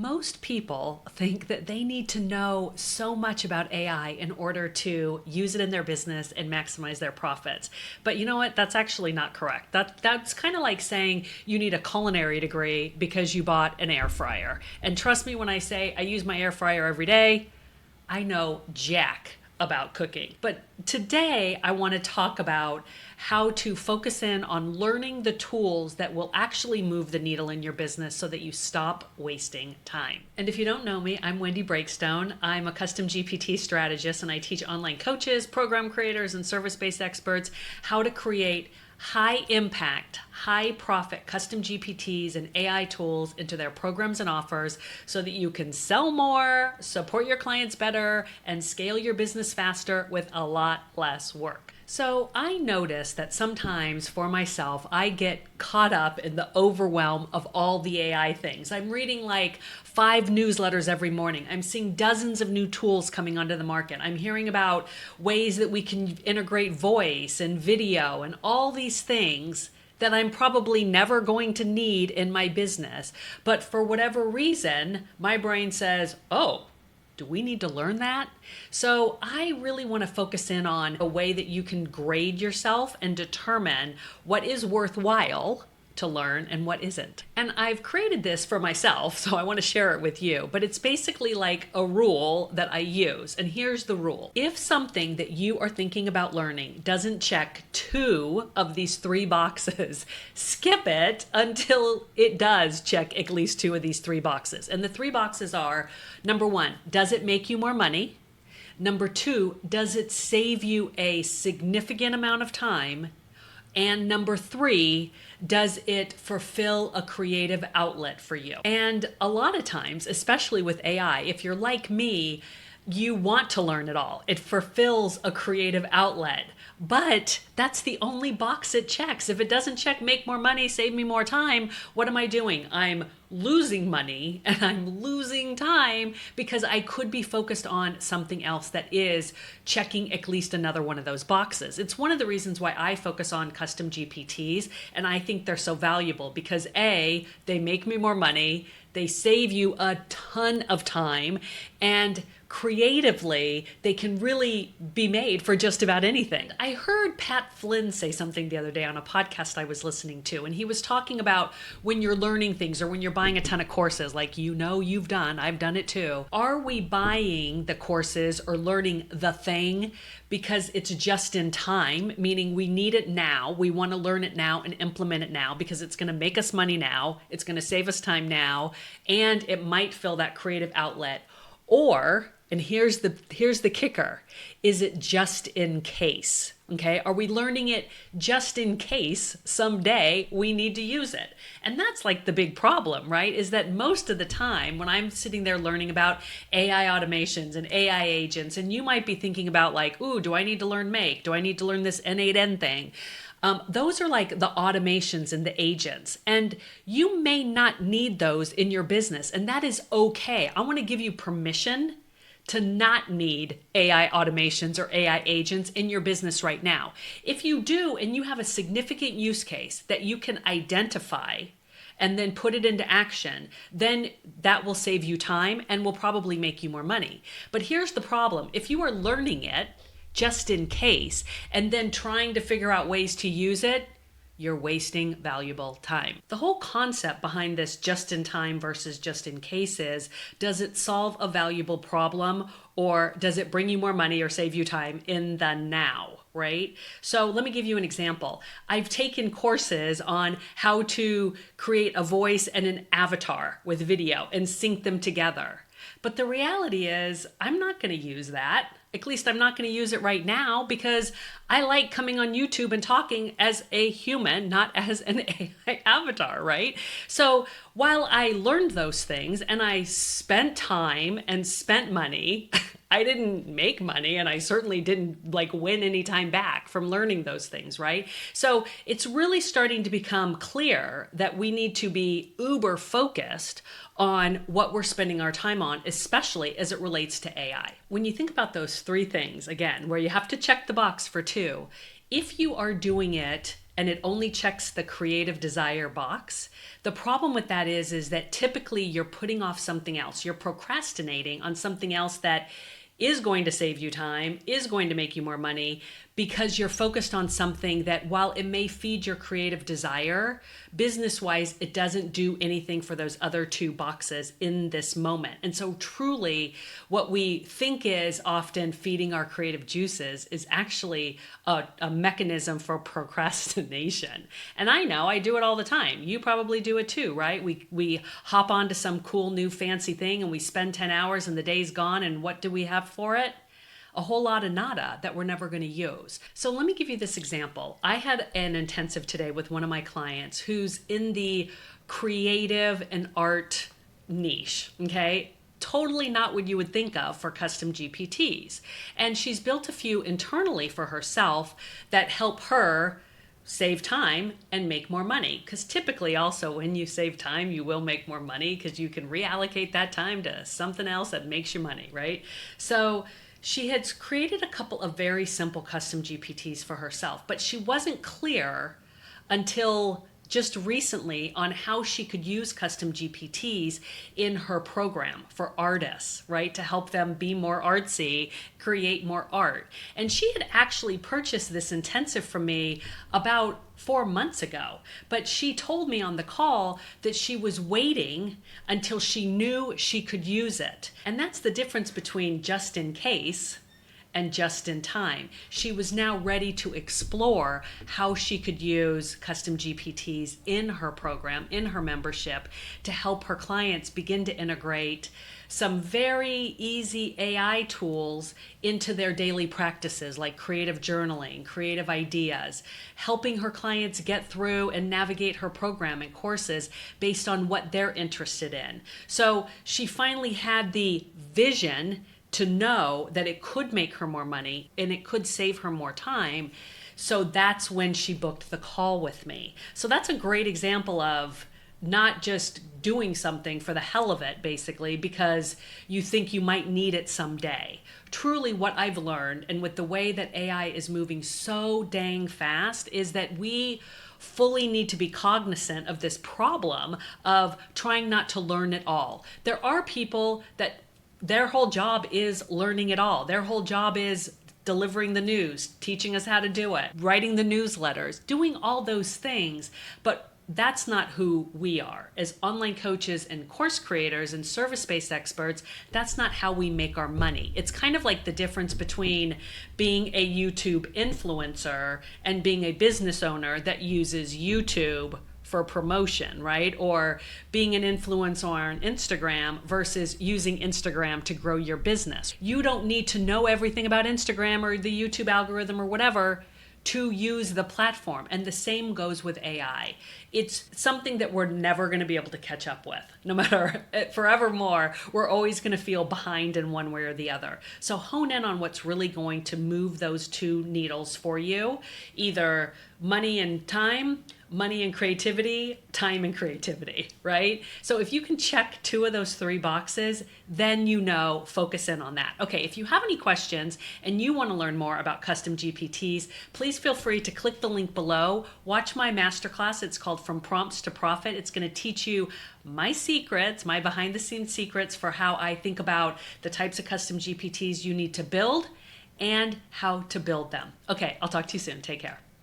Most people think that they need to know so much about AI in order to use it in their business and maximize their profits. But you know what? That's actually not correct. That's kind of like saying you need a culinary degree because you bought an air fryer. And trust me when I say I use my air fryer every day, I know jack about cooking. But today I want to talk about how to focus in on learning the tools that will actually move the needle in your business so that you stop wasting time. And if you don't know me, I'm Wendy Breakstone. I'm a custom GPT strategist, and I teach online coaches, program creators, and service-based experts how to create high impact, high profit custom GPTs and AI tools into their programs and offers so that you can sell more, support your clients better, and scale your business faster with a lot less work. So I notice that sometimes for myself, I get caught up in the overwhelm of all the AI things. I'm reading like 5 newsletters every morning. I'm seeing dozens of new tools coming onto the market. I'm hearing about ways that we can integrate voice and video and all these things that I'm probably never going to need in my business. But for whatever reason, my brain says, oh, do we need to learn that? So I really want to focus in on a way that you can grade yourself and determine what is worthwhile to learn and what isn't. And I've created this for myself, so I want to share it with you. But it's basically like a rule that I use. And here's the rule. If something that you are thinking about learning doesn't check 2 of these 3 boxes, skip it until it does check at least 2 of these 3 boxes. And the 3 boxes are, number 1, does it make you more money? Number 2, does it save you a significant amount of time? And number 3, does it fulfill a creative outlet for you? And a lot of times, especially with AI, if you're like me, you want to learn it all. It fulfills a creative outlet. But that's the only box it checks. If it doesn't check make more money, save me more time, what am I doing? I'm losing money and I'm losing time because I could be focused on something else that is checking at least another one of those boxes. It's one of the reasons why I focus on custom GPTs, and I think they're so valuable because A, they make me more money, they save you a ton of time, and creatively, they can really be made for just about anything. I heard Pat Flynn say something the other day on a podcast I was listening to, and he was talking about when you're learning things or when you're buying a ton of courses, like you've done, I've done it too. Are we buying the courses or learning the thing because it's just in time, meaning we need it now, we want to learn it now and implement it now because it's going to make us money now, it's going to save us time now, and it might fill that creative outlet? Or, and here's the kicker, is it just in case? Okay, are we learning it just in case someday we need to use it? And that's like the big problem, right? Is that most of the time when I'm sitting there learning about AI automations and AI agents, and you might be thinking about like, ooh, do I need to learn Make? Do I need to learn this N8N thing? Those are like the automations and the agents, and you may not need those in your business, and that is okay. I want to give you permission to not need AI automations or AI agents in your business right now. If you do, and you have a significant use case that you can identify and then put it into action, then that will save you time and will probably make you more money. But here's the problem. If you are learning it just in case and then trying to figure out ways to use it, you're wasting valuable time. The whole concept behind this just in time versus just in case is, does it solve a valuable problem, or does it bring you more money or save you time in the now, right? So let me give you an example. I've taken courses on how to create a voice and an avatar with video and sync them together. But the reality is, I'm not going to use that. At least I'm not going to use it right now because I like coming on YouTube and talking as a human, not as an AI avatar, right? So while I learned those things and I spent time and spent money, I didn't make money, and I certainly didn't like win any time back from learning those things, right? So it's really starting to become clear that we need to be uber focused on what we're spending our time on, especially as it relates to AI. When you think about those 3 things, again, where you have to check the box for 2, if you are doing it and it only checks the creative desire box. The problem with that is that typically you're putting off something else. You're procrastinating on something else that is going to save you time, is going to make you more money, because you're focused on something that, while it may feed your creative desire, business-wise, it doesn't do anything for those other two boxes in this moment. And so truly, what we think is often feeding our creative juices is actually a mechanism for procrastination. And I know I do it all the time. You probably do it too, right? We hop onto some cool new fancy thing and we spend 10 hours and the day's gone, and what do we have for it? A whole lot of nada that we're never going to use. So let me give you this example. I had an intensive today with one of my clients who's in the creative and art niche, okay? Totally not what you would think of for custom GPTs. And she's built a few internally for herself that help her save time and make more money. Because typically also when you save time, you will make more money because you can reallocate that time to something else that makes you money, right? So she had created a couple of very simple custom GPTs for herself, but she wasn't clear until just recently on how she could use custom GPTs in her program for artists, right? To help them be more artsy, create more art. And she had actually purchased this intensive from me about 4 months ago, but she told me on the call that she was waiting until she knew she could use it. And that's the difference between just in case and just in time. She was now ready to explore how she could use custom GPTs in her program, in her membership, to help her clients begin to integrate some very easy AI tools into their daily practices, like creative journaling, creative ideas, helping her clients get through and navigate her program and courses based on what they're interested in. So she finally had the vision to know that it could make her more money and it could save her more time. So that's when she booked the call with me. So that's a great example of not just doing something for the hell of it, basically, because you think you might need it someday. Truly, what I've learned, and with the way that AI is moving so dang fast, is that we fully need to be cognizant of this problem of trying not to learn it all. There are people that their whole job is learning it all. Their whole job is delivering the news, teaching us how to do it, writing the newsletters, doing all those things. But that's not who we are. As online coaches and course creators and service-based experts, that's not how we make our money. It's kind of like the difference between being a YouTube influencer and being a business owner that uses YouTube for promotion, right? Or being an influencer on Instagram versus using Instagram to grow your business. You don't need to know everything about Instagram or the YouTube algorithm or whatever to use the platform. And the same goes with AI. It's something that we're never going to be able to catch up with. No matter, forevermore, we're always going to feel behind in one way or the other. So hone in on what's really going to move those two needles for you, either money and time, money and creativity, time and creativity, right? So if you can check 2 of those 3 boxes, then focus in on that. Okay, if you have any questions and you want to learn more about custom GPTs, please feel free to click the link below. Watch my masterclass. It's called From Prompts to Profit. It's going to teach you my secrets, my behind the scenes secrets for how I think about the types of custom GPTs you need to build and how to build them. Okay, I'll talk to you soon. Take care.